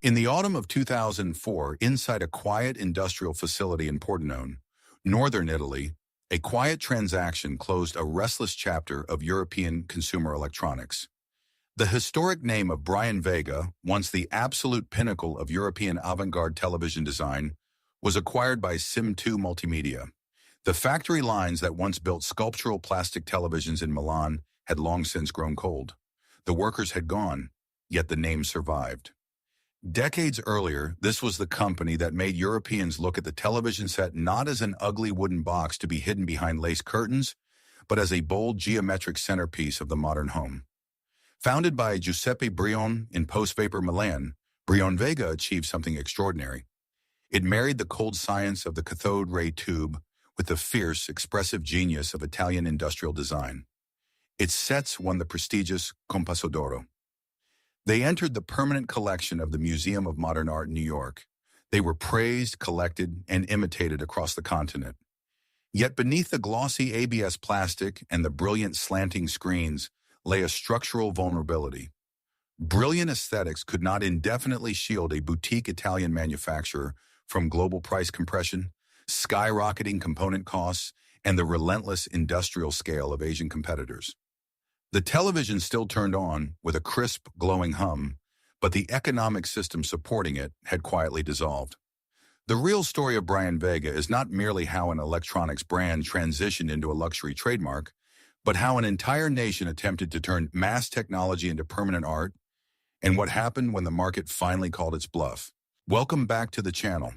In the autumn of 2004, inside a quiet industrial facility in Pordenone, northern Italy, a quiet transaction closed a restless chapter of European consumer electronics. The historic name of Brionvega, once the absolute pinnacle of European avant-garde television design, was acquired by Sim2 Multimedia. The factory lines that once built sculptural plastic televisions in Milan had long since grown cold. The workers had gone, yet the name survived. Decades earlier, this was the company that made Europeans look at the television set not as an ugly wooden box to be hidden behind lace curtains, but as a bold geometric centerpiece of the modern home. Founded by Giuseppe Brion in post-vapor Milan, Brionvega achieved something extraordinary. It married the cold science of the cathode ray tube with the fierce, expressive genius of Italian industrial design. Its sets won the prestigious Compasso d'Oro. They entered the permanent collection of the Museum of Modern Art in New York. They were praised, collected, and imitated across the continent. Yet beneath the glossy ABS plastic and the brilliant slanting screens lay a structural vulnerability. Brilliant aesthetics could not indefinitely shield a boutique Italian manufacturer from global price compression, skyrocketing component costs, and the relentless industrial scale of Asian competitors. The television still turned on with a crisp, glowing hum, but the economic system supporting it had quietly dissolved. The real story of Brionvega is not merely how an electronics brand transitioned into a luxury trademark, but how an entire nation attempted to turn mass technology into permanent art, and what happened when the market finally called its bluff. Welcome back to the channel.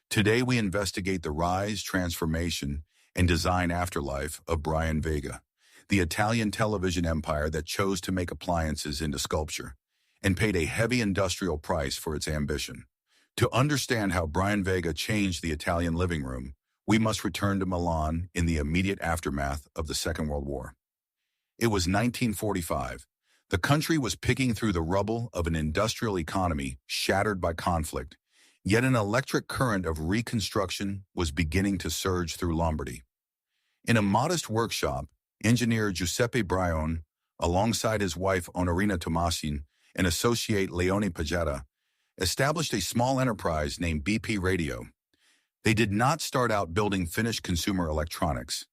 Today we investigate the rise, transformation, and design afterlife of Brionvega, the Italian television empire that chose to make appliances into sculpture and paid a heavy industrial price for its ambition. To understand how Brionvega changed the Italian living room, we must return to Milan in the immediate aftermath of the Second World War. It was 1945. The country was picking through the rubble of an industrial economy shattered by conflict, yet an electric current of reconstruction was beginning to surge through Lombardy. In a modest workshop, engineer Giuseppe Brion, alongside his wife Onorina Tomasin and associate Leone Pagetta, established a small enterprise named BP Radio. They did not start out building finished consumer electronics.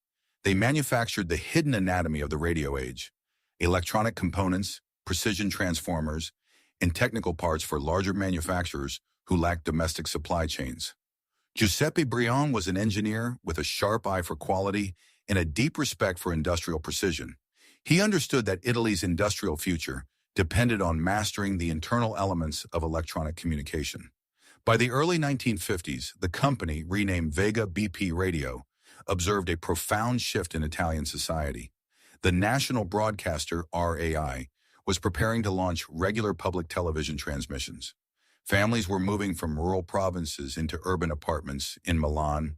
They manufactured the hidden anatomy of the radio age: electronic components, precision transformers, and technical parts for larger manufacturers who lacked domestic supply chains. Giuseppe Brion was an engineer with a sharp eye for quality and a deep respect for industrial precision. He understood that Italy's industrial future depended on mastering the internal elements of electronic communication. By the early 1950s, the company, renamed Vega BP Radio, observed a profound shift in Italian society. The national broadcaster, RAI, was preparing to launch regular public television transmissions. Families were moving from rural provinces into urban apartments in Milan,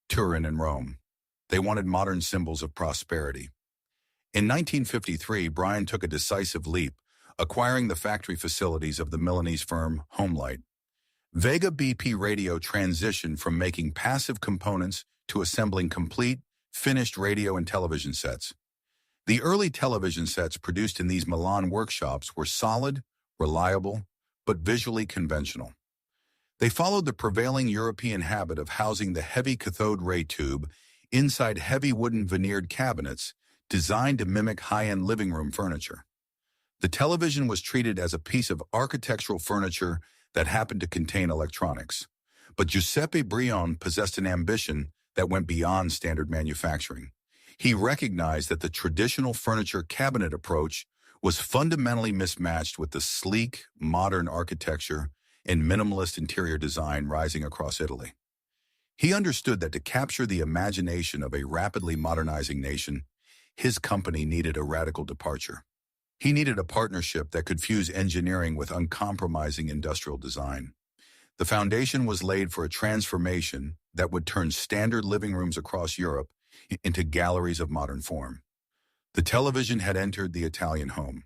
Turin, and Rome. They wanted modern symbols of prosperity. In 1953, Brion took a decisive leap, acquiring the factory facilities of the Milanese firm Homelight. Vega BP Radio transitioned from making passive components to assembling complete, finished radio and television sets. The early television sets produced in these Milan workshops were solid, reliable, but visually conventional. They followed the prevailing European habit of housing the heavy cathode ray tube inside heavy wooden veneered cabinets designed to mimic high-end living room furniture. The television was treated as a piece of architectural furniture that happened to contain electronics. But Giuseppe Brion possessed an ambition that went beyond standard manufacturing. He recognized that the traditional furniture cabinet approach was fundamentally mismatched with the sleek, modern architecture and minimalist interior design rising across Italy. He understood that to capture the imagination of a rapidly modernizing nation, his company needed a radical departure. He needed a partnership that could fuse engineering with uncompromising industrial design. The foundation was laid for a transformation that would turn standard living rooms across Europe into galleries of modern form. The television had entered the Italian home.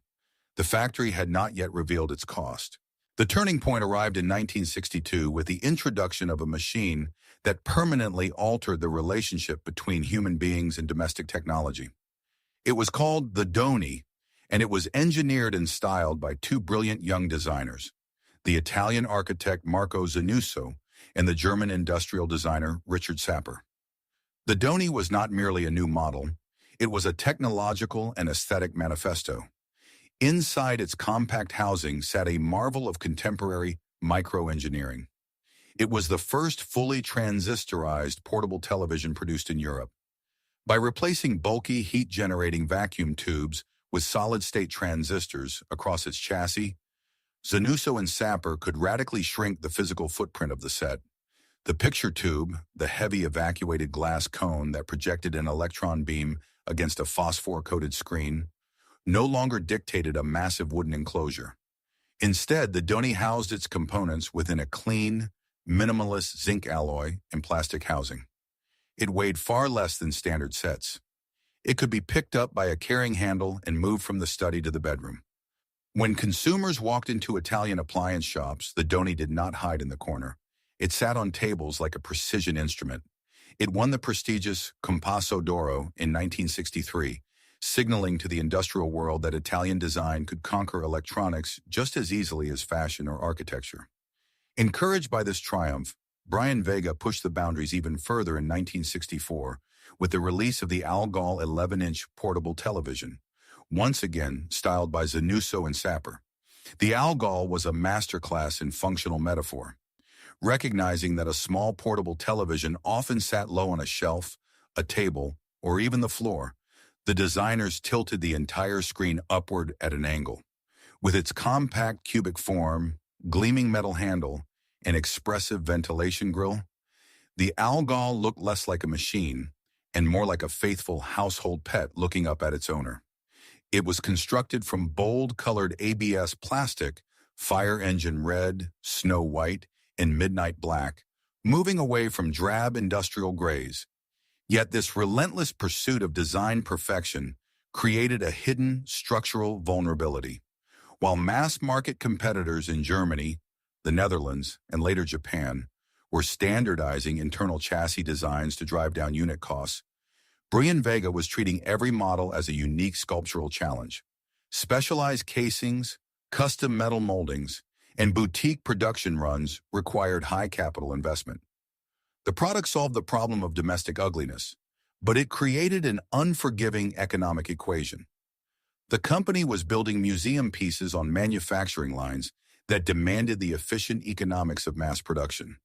The factory had not yet revealed its cost. The turning point arrived in 1962 with the introduction of a machine that permanently altered the relationship between human beings and domestic technology. It was called the Doney, and it was engineered and styled by two brilliant young designers, the Italian architect Marco Zanuso, and the German industrial designer Richard Sapper. The Doney was not merely a new model, it was a technological and aesthetic manifesto. Inside its compact housing sat a marvel of contemporary microengineering. It was the first fully transistorized portable television produced in Europe. By replacing bulky heat-generating vacuum tubes with solid-state transistors across its chassis, Zanuso and Sapper could radically shrink the physical footprint of the set. The picture tube, the heavy evacuated glass cone that projected an electron beam against a phosphor-coated screen, no longer dictated a massive wooden enclosure. Instead, the Doney housed its components within a clean, minimalist zinc alloy and plastic housing. It weighed far less than standard sets. It could be picked up by a carrying handle and moved from the study to the bedroom. When consumers walked into Italian appliance shops, the Doney did not hide in the corner. It sat on tables like a precision instrument. It won the prestigious Compasso d'Oro in 1963, signaling to the industrial world that Italian design could conquer electronics just as easily as fashion or architecture. Encouraged by this triumph, Brionvega pushed the boundaries even further in 1964 with the release of the Algol 11-inch portable television, once again styled by Zanuso and Sapper. The Algol was a masterclass in functional metaphor. Recognizing that a small portable television often sat low on a shelf, a table, or even the floor, the designers tilted the entire screen upward at an angle. With its compact cubic form, gleaming metal handle, and expressive ventilation grille, the Algol looked less like a machine and more like a faithful household pet looking up at its owner. It was constructed from bold-colored ABS plastic, fire engine red, snow white, and midnight black, moving away from drab industrial grays. Yet this relentless pursuit of design perfection created a hidden structural vulnerability. While mass-market competitors in Germany, the Netherlands, and later Japan were standardizing internal chassis designs to drive down unit costs, Brionvega was treating every model as a unique sculptural challenge. Specialized casings, custom metal moldings, and boutique production runs required high capital investment. The product solved the problem of domestic ugliness, but it created an unforgiving economic equation. The company was building museum pieces on manufacturing lines that demanded the efficient economics of mass production.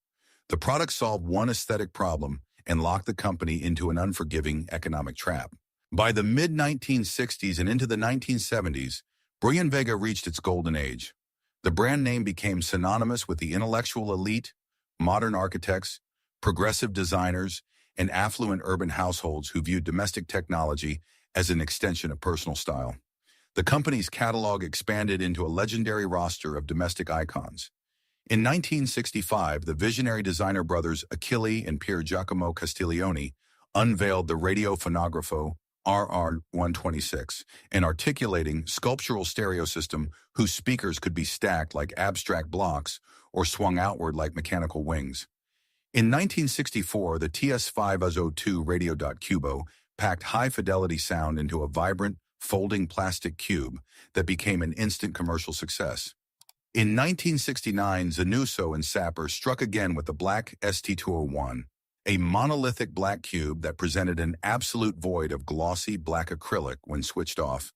The product solved one aesthetic problem and locked the company into an unforgiving economic trap. By the mid-1960s and into the 1970s, Brionvega reached its golden age. The brand name became synonymous with the intellectual elite, modern architects, progressive designers, and affluent urban households who viewed domestic technology as an extension of personal style. The company's catalog expanded into a legendary roster of domestic icons. In 1965, the visionary designer brothers Achille and Pier Giacomo Castiglione unveiled the Radiofonografo RR126, an articulating, sculptural stereo system whose speakers could be stacked like abstract blocks or swung outward like mechanical wings. In 1964, the TS502 Radio Cubo packed high-fidelity sound into a vibrant, folding plastic cube that became an instant commercial success. In 1969, Zanuso and Sapper struck again with the black ST201, a monolithic black cube that presented an absolute void of glossy black acrylic when switched off,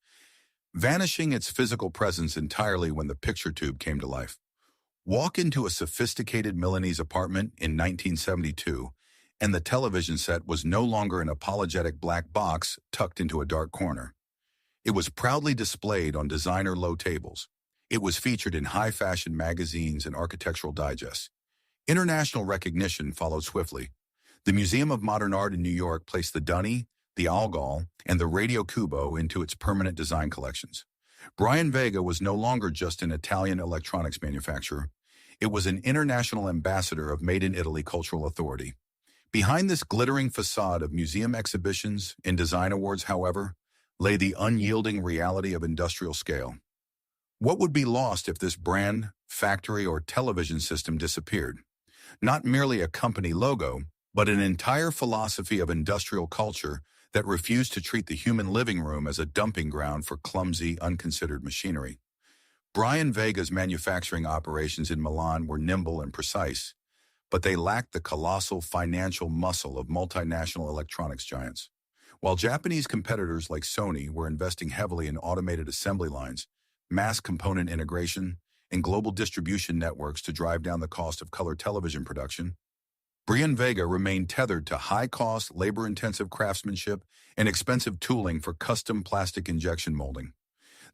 vanishing its physical presence entirely when the picture tube came to life. Walk into a sophisticated Milanese apartment in 1972, and the television set was no longer an apologetic black box tucked into a dark corner. It was proudly displayed on designer low tables. It was featured in high-fashion magazines and architectural digests. International recognition followed swiftly. The Museum of Modern Art in New York placed the Doney, the Algol, and the Radio Cubo into its permanent design collections. Brionvega was no longer just an Italian electronics manufacturer. It was an international ambassador of Made in Italy cultural authority. Behind this glittering facade of museum exhibitions and design awards, however, lay the unyielding reality of industrial scale. What would be lost if this brand, factory, or television system disappeared? Not merely a company logo, but an entire philosophy of industrial culture that refused to treat the human living room as a dumping ground for clumsy, unconsidered machinery. Brionvega's manufacturing operations in Milan were nimble and precise, but they lacked the colossal financial muscle of multinational electronics giants. While Japanese competitors like Sony were investing heavily in automated assembly lines, mass component integration, and global distribution networks to drive down the cost of color television production, Brionvega remained tethered to high-cost, labor-intensive craftsmanship and expensive tooling for custom plastic injection molding.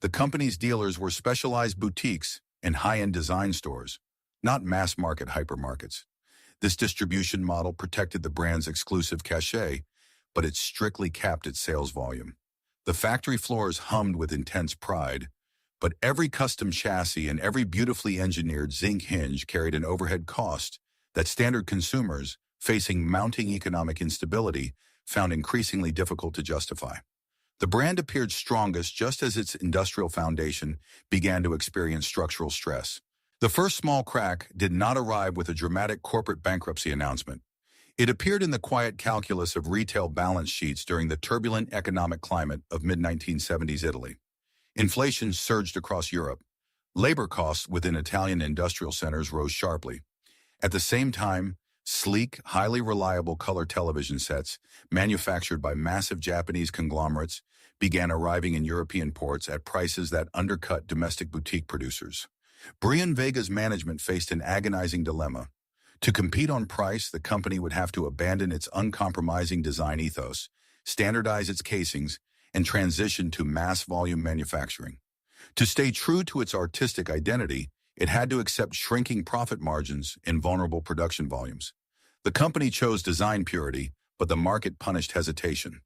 The company's dealers were specialized boutiques and high-end design stores, not mass-market hypermarkets. This distribution model protected the brand's exclusive cachet, but it strictly capped its sales volume. The factory floors hummed with intense pride, but every custom chassis and every beautifully engineered zinc hinge carried an overhead cost that standard consumers, facing mounting economic instability, found increasingly difficult to justify. The brand appeared strongest just as its industrial foundation began to experience structural stress. The first small crack did not arrive with a dramatic corporate bankruptcy announcement. It appeared in the quiet calculus of retail balance sheets during the turbulent economic climate of mid-1970s Italy. Inflation surged across Europe. Labor costs within Italian industrial centers rose sharply. At the same time, sleek, highly reliable color television sets, manufactured by massive Japanese conglomerates, began arriving in European ports at prices that undercut domestic boutique producers. Brionvega's management faced an agonizing dilemma. To compete on price, the company would have to abandon its uncompromising design ethos, standardize its casings, and transition to mass-volume manufacturing. To stay true to its artistic identity, it had to accept shrinking profit margins and vulnerable production volumes. The company chose design purity, but the market punished hesitation.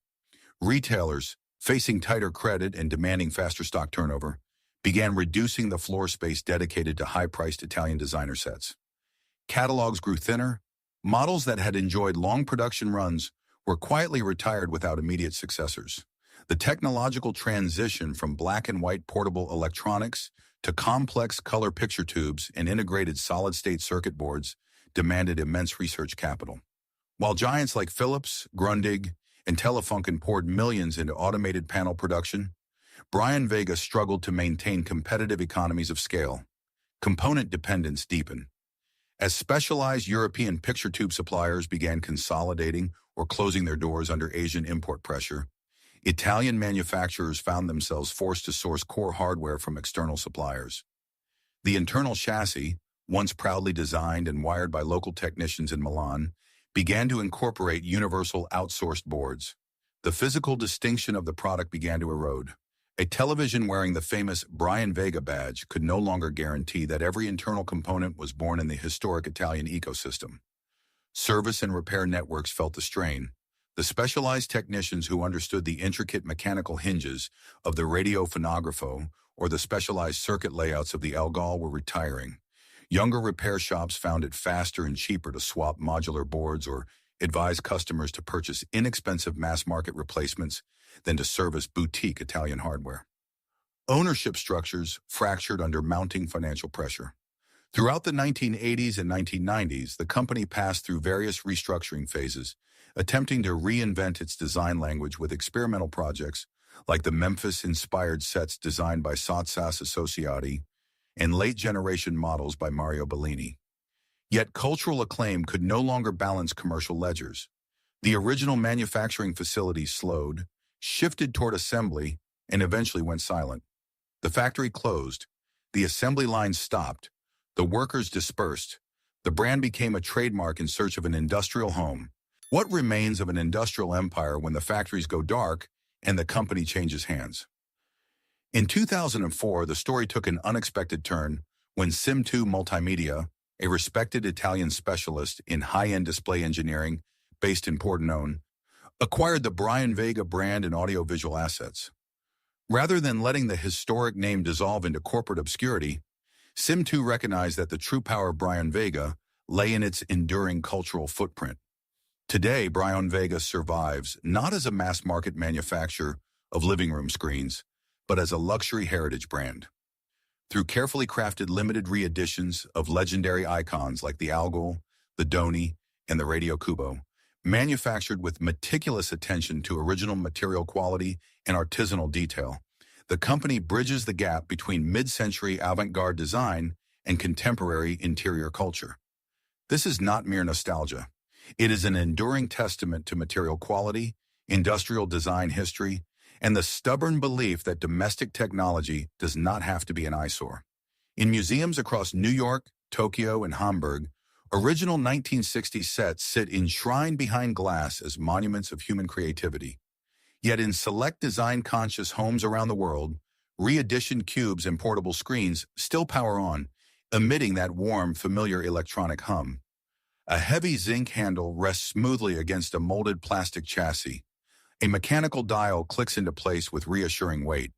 Retailers, facing tighter credit and demanding faster stock turnover, began reducing the floor space dedicated to high-priced Italian designer sets. Catalogs grew thinner. Models that had enjoyed long production runs were quietly retired without immediate successors. The technological transition from black and white portable electronics to complex color picture tubes and integrated solid-state circuit boards demanded immense research capital. While giants like Philips, Grundig, and Telefunken poured millions into automated panel production, Brionvega struggled to maintain competitive economies of scale. Component dependence deepened. As specialized European picture tube suppliers began consolidating or closing their doors under Asian import pressure, Italian manufacturers found themselves forced to source core hardware from external suppliers. The internal chassis, once proudly designed and wired by local technicians in Milan, began to incorporate universal outsourced boards. The physical distinction of the product began to erode. A television wearing the famous Brionvega badge could no longer guarantee that every internal component was born in the historic Italian ecosystem. Service and repair networks felt the strain. The specialized technicians who understood the intricate mechanical hinges of the radiofonografo or the specialized circuit layouts of the Algol were retiring. Younger repair shops found it faster and cheaper to swap modular boards or advise customers to purchase inexpensive mass-market replacements than to service boutique Italian hardware. Ownership structures fractured under mounting financial pressure. Throughout the 1980s and 1990s, the company passed through various restructuring phases, attempting to reinvent its design language with experimental projects like the Memphis-inspired sets designed by Sotsas Associati and late-generation models by Mario Bellini. Yet cultural acclaim could no longer balance commercial ledgers. The original manufacturing facilities slowed, shifted toward assembly, and eventually went silent. The factory closed, the assembly line stopped, the workers dispersed. The brand became a trademark in search of an industrial home. What remains of an industrial empire when the factories go dark and the company changes hands? In 2004, the story took an unexpected turn when Sim2 Multimedia, a respected Italian specialist in high-end display engineering based in Pordenone, acquired the Brionvega brand and audiovisual assets. Rather than letting the historic name dissolve into corporate obscurity, Sim2 recognized that the true power of Brionvega lay in its enduring cultural footprint. Today, Brionvega survives not as a mass-market manufacturer of living room screens, but as a luxury heritage brand. Through carefully crafted limited re-editions of legendary icons like the Algol, the Doney, and the Radio Cubo, manufactured with meticulous attention to original material quality and artisanal detail, The company bridges the gap between mid-century avant-garde design and contemporary interior culture. This is not mere nostalgia. It is an enduring testament to material quality, industrial design history, and the stubborn belief that domestic technology does not have to be an eyesore. In museums across New York, Tokyo, and Hamburg, original 1960s sets sit enshrined behind glass as monuments of human creativity. Yet in select design-conscious homes around the world, re-editioned cubes and portable screens still power on, emitting that warm, familiar electronic hum. A heavy zinc handle rests smoothly against a molded plastic chassis. A mechanical dial clicks into place with reassuring weight.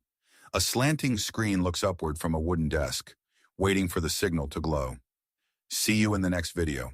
A slanting screen looks upward from a wooden desk, waiting for the signal to glow. See you in the next video.